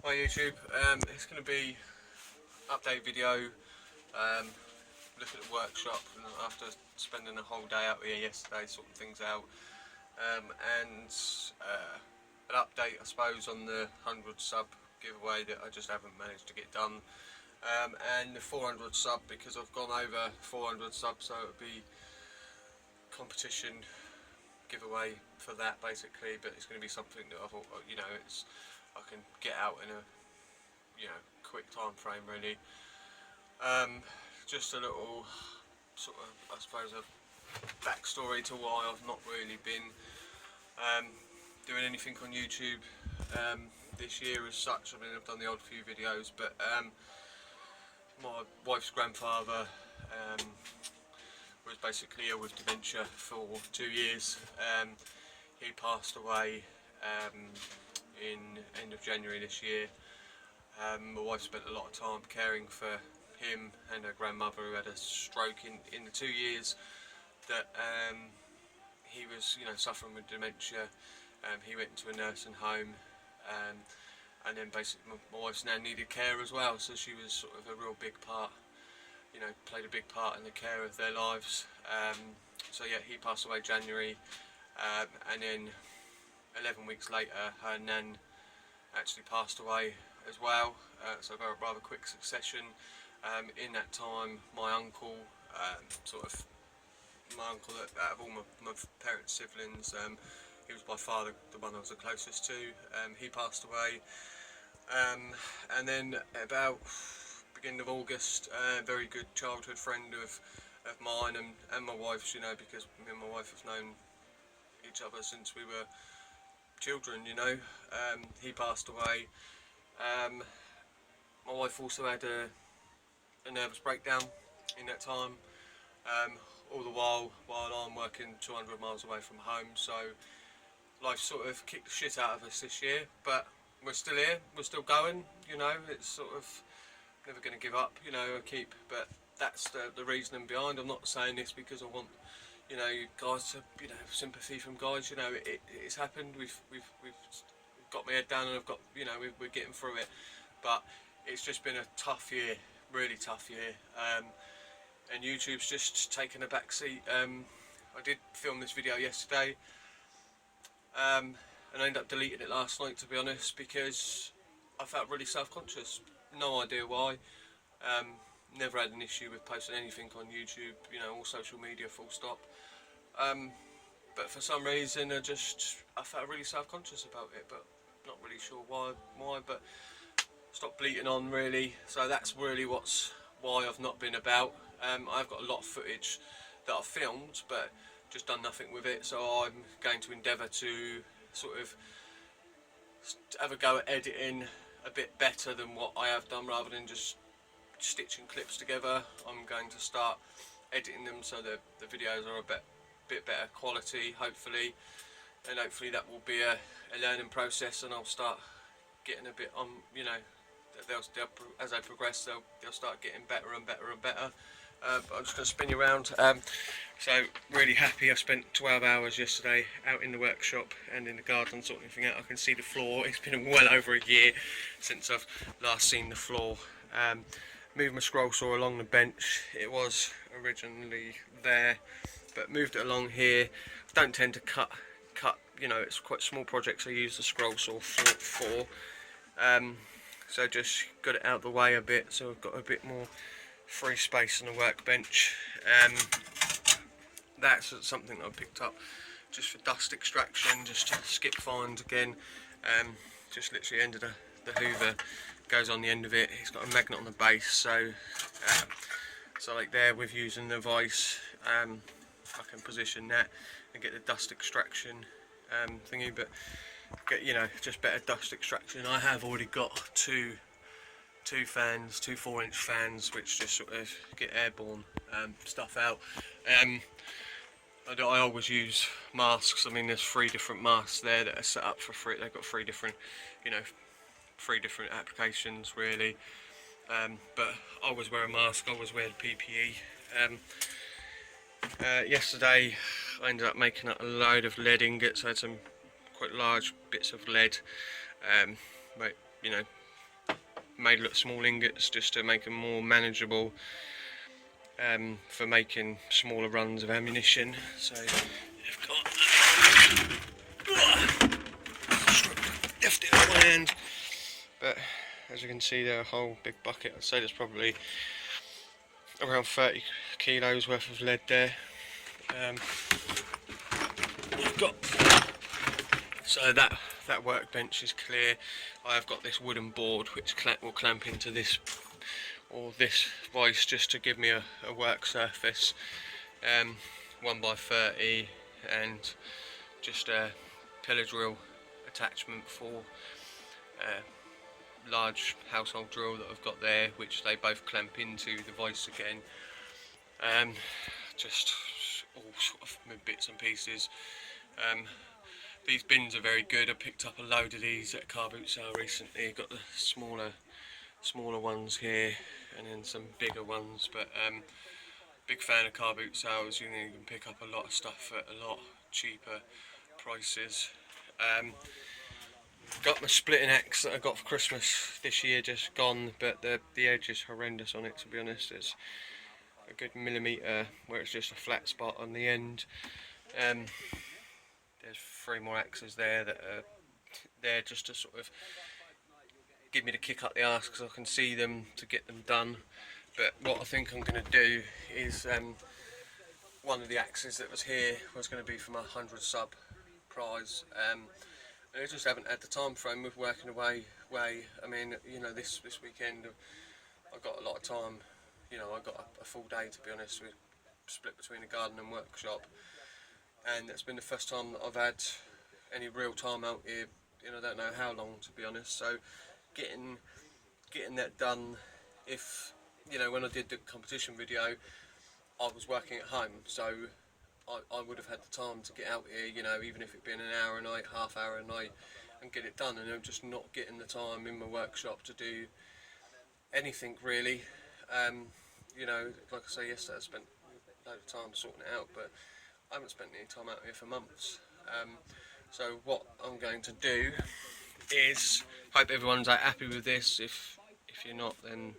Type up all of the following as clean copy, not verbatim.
Hi YouTube, it's going to be update video, look at the workshop after spending a whole day out here yesterday sorting things out, and an update I suppose on the 100 sub giveaway that I just haven't managed to get done, and the 400 sub because I've gone over 400 subs, so it'll be competition giveaway for that basically, but it's going to be something that I thought, you know, I can get out in a quick time frame really. Just a little sort of, I suppose, a backstory to why I've not really been doing anything on YouTube this year as such. I mean, I've done the odd few videos, but my wife's grandfather was basically ill with dementia for 2 years. He passed away in end of January this year. My wife spent a lot of time caring for him and her grandmother, who had a stroke in the 2 years that he was, suffering with dementia. He went into a nursing home, and then basically my wife's now needed care as well, so she was sort of a real big part, played a big part in the care of their lives. So yeah, he passed away January, and then 11 weeks later her nan actually passed away as well, so a rather quick succession. In that time my uncle, out of all my parents' siblings, he was by far the one I was the closest to. He passed away, and then about beginning of August, a very good childhood friend of mine and my wife's, because me and my wife have known each other since we were children, he passed away. My wife also had a nervous breakdown in that time, all the while I'm working 200 miles away from home, so life sort of kicked the shit out of us this year, but we're still here, we're still going, it's sort of never going to give up, but that's the reasoning behind. I'm not saying this because I want, you guys to, sympathy from guys, it's happened, we've got my head down and I've got, we're getting through it, but it's just been a tough year, really tough year, and YouTube's just taken a back seat. I did film this video yesterday, and I ended up deleting it last night, to be honest, because I felt really self-conscious, no idea why. Never had an issue with posting anything on YouTube, all social media full stop, but for some reason I felt really self-conscious about it, but not really sure why, but stopped bleating on really. So that's really why I've not been about. I've got a lot of footage that I've filmed but just done nothing with it, so I'm going to endeavour to sort of have a go at editing a bit better than what I have done, rather than just stitching clips together. I'm going to start editing them so that the videos are a bit better quality, hopefully, and hopefully that will be a learning process, and I'll start getting a bit on, they'll as I progress they'll start getting better and better and better. But I'm just going to spin you around. So really happy. I spent 12 hours yesterday out in the workshop and in the garden sorting everything out. I can see the floor. It's been well over a year since I've last seen the floor. Moved my scroll saw along the bench. It was originally there, but moved it along here. I don't tend to cut, it's quite small projects I use the scroll saw for. So just got it out of the way a bit, so I've got a bit more free space on the workbench. That's something that I picked up just for dust extraction, just to skip fines again. Just literally end of the hoover goes on the end of it. It's got a magnet on the base, so like there, with using the vice, I can position that and get the dust extraction thingy, but get, just better dust extraction. I have already got two fans, two 4-inch fans, which just sort of get airborne stuff out. I always use masks. I mean, there's 3 different masks there that are set up for free. They've got 3 different, 3 different applications really. But I always wear a mask. I always wear the PPE. Yesterday I ended up making up a load of lead ingots. I had some quite large bits of lead, but made little small ingots just to make them more manageable for making smaller runs of ammunition. So you've got left it in one hand, but as you can see there, a whole big bucket. I'd say there's probably around 30 kilos worth of lead there. You've got, so that workbench is clear. I have got this wooden board which will clamp into this or this vice just to give me a work surface, 1x30, and just a pillar drill attachment for large household drill that I've got there, which they both clamp into the vice again. Just all sort of bits and pieces. These bins are very good. I picked up a load of these at a car boot sale recently. Got the smaller ones here, and then some bigger ones. But big fan of car boot sales. You can pick up a lot of stuff at a lot cheaper prices. Got my splitting axe that I got for Christmas this year, just gone, but the edge is horrendous on it, to be honest. It's a good millimetre where it's just a flat spot on the end. There's 3 more axes there that are there just to sort of give me the kick up the arse, because I can see them to get them done. But what I think I'm going to do is one of the axes that was here was going to be for my 100 sub prize. I just haven't had the time frame with working away. I mean, you know, this weekend I've got a lot of time. You know, I've got a full day, to be honest. We're split between the garden and workshop, and it's been the first time that I've had any real time out here. You know, I don't know how long, to be honest. So getting that done. If you know, when I did the competition video, I was working at home, so I would have had the time to get out here, you know, even if it been an hour a night, half hour a night, and get it done. And I'm just not getting the time in my workshop to do anything really. You know, like I say, yesterday I spent a load of time sorting it out, but I haven't spent any time out here for months. So what I'm going to do is, hope everyone's happy with this. If you're not, then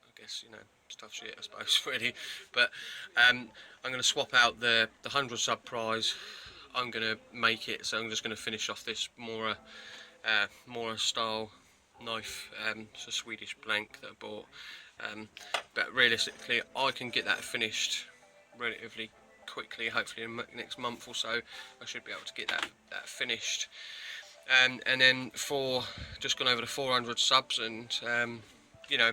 I guess, you know, tough shit, I suppose, really. But I'm going to swap out the 100 sub prize. I'm going to make it, so I'm just going to finish off this Mora style knife. It's a Swedish blank that I bought. But realistically, I can get that finished relatively quickly. Hopefully in the next month or so, I should be able to get that finished. And then for just gone over the 400 subs, and you know,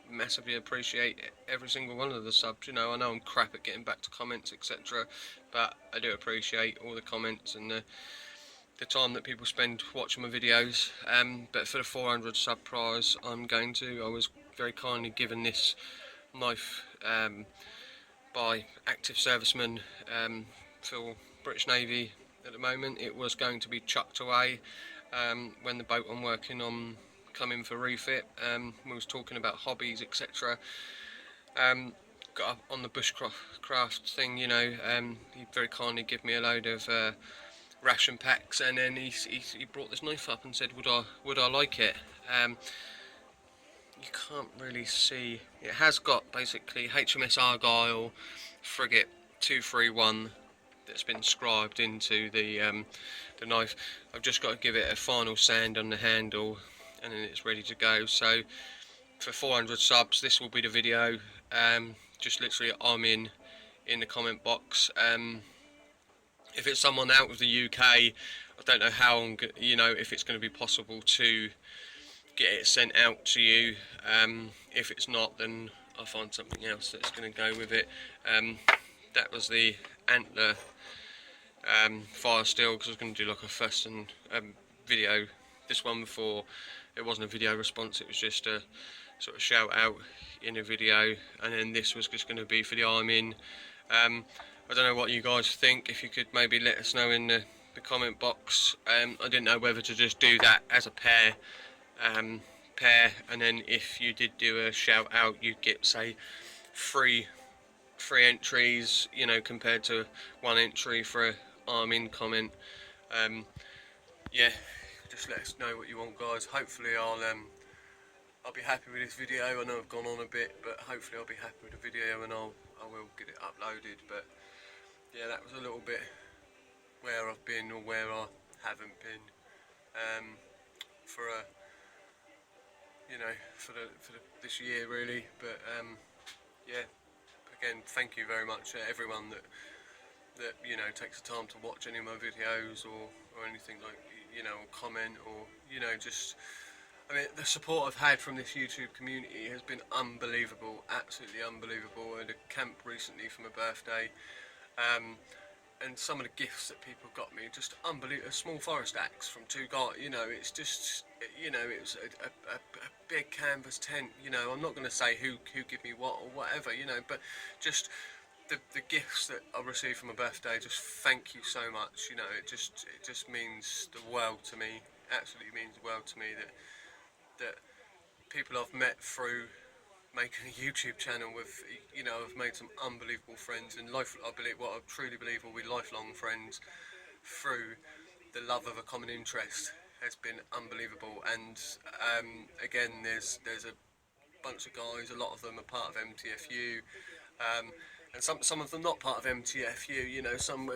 massively appreciate every single one of the subs. You know, I know I'm crap at getting back to comments, etc., but I do appreciate all the comments and the time that people spend watching my videos. But for the 400 sub prize, I was very kindly given this knife by active serviceman for British Navy at the moment. It was going to be chucked away when the boat I'm working on come in for refit. We was talking about hobbies, etc. Got up on the bushcraft thing, you know. He very kindly gave me a load of ration packs, and then he brought this knife up and said, would I like it? You can't really see. It has got basically HMS Argyle frigate 231 that's been scribed into the knife. I've just got to give it a final sand on the handle, and then it's ready to go. So for 400 subs, this will be the video. Just literally, I'm in the comment box. If it's someone out of the UK, I don't know how, you know, if it's going to be possible to get it sent out to you. If it's not, then I'll find something else that's going to go with it. That was the antler fire steel, because I was going to do like a first and video. This one before, it wasn't a video response, it was just a sort of shout out in a video, and then this was just going to be for the I'm in. I don't know what you guys think. If you could maybe let us know in the comment box. I didn't know whether to just do that as a pair, and then if you did do a shout out, you'd get, say, three entries, you know, compared to 1 entry for a I'm in comment. Yeah, just let us know what you want, guys. Hopefully I'll I'll be happy with this video. I know I've gone on a bit, but hopefully I'll be happy with the video, and I will get it uploaded. But yeah, that was a little bit where I've been or where I haven't been for this year really. But yeah, again, thank you very much to everyone that takes the time to watch any of my videos or anything, like, or comment, or just, I mean, the support I've had from this YouTube community has been unbelievable, absolutely unbelievable. I had a camp recently for my birthday, and some of the gifts that people got me, just unbelievable. A small forest axe from two guys, it's just, it was a big canvas tent. I'm not going to say who give me what or whatever, but just the gifts that I received for my birthday, just thank you so much. It just means the world to me. Absolutely means the world to me that people I've met through making a YouTube channel with, I've made some unbelievable friends, and I truly believe will be lifelong friends through the love of a common interest has been unbelievable. And again, there's a bunch of guys, a lot of them are part of MTFU, and some of them not part of MTFU. Some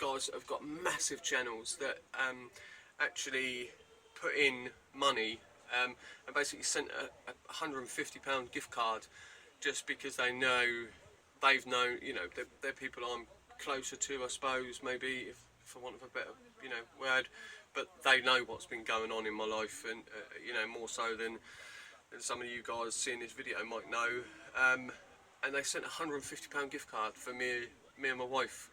guys that have got massive channels that actually put in money, and basically sent a £150 gift card just because they've known, they're people I'm closer to, I suppose, maybe, if for want of a better word, but they know what's been going on in my life, and more so than some of you guys seeing this video might know. And they sent a £150 gift card for me and my wife,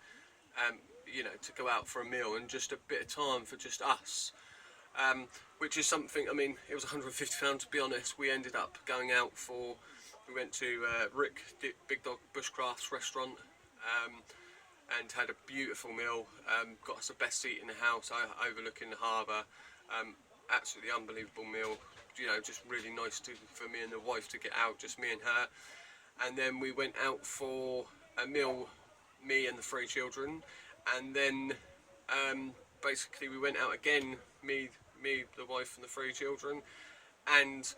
to go out for a meal and just a bit of time for just us. Which is something, I mean, it was £150 to be honest. We ended up going out we went to Rick Big Dog Bushcrafts restaurant, and had a beautiful meal. Got us the best seat in the house, overlooking the harbour. Absolutely unbelievable meal. Just really nice for me and the wife to get out, just me and her. And then we went out for a meal, me and the 3 children, and then basically we went out again, me, the wife and the 3 children, and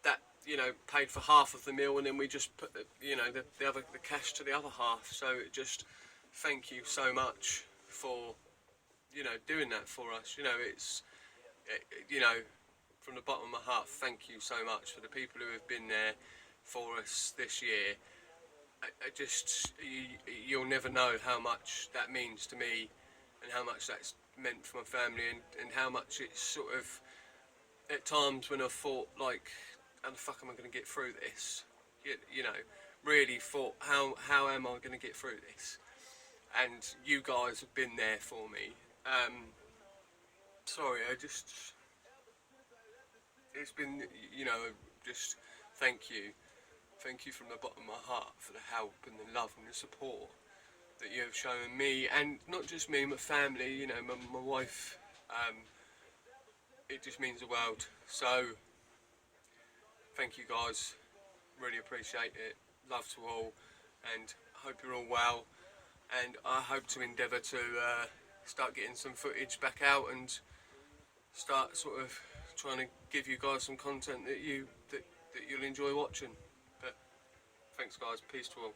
that paid for half of the meal, and then we just put the cash to the other half. So it just, thank you so much for doing that for us. From the bottom of my heart, thank you so much for the people who have been there for us this year. You'll never know how much that means to me, and how much that's meant for my family, and how much it's sort of, at times when I've thought, like, how the fuck am I going to get through this? Really thought, how am I going to get through this? And you guys have been there for me. Sorry, it's been, just thank you. Thank you from the bottom of my heart for the help and the love and the support that you have shown me, and not just me, my family, my wife. It just means the world. So, thank you guys. Really appreciate it. Love to all, and hope you're all well. And I hope to endeavour to start getting some footage back out, and start sort of trying to give you guys some content that you'll enjoy watching. But thanks guys, peace to all.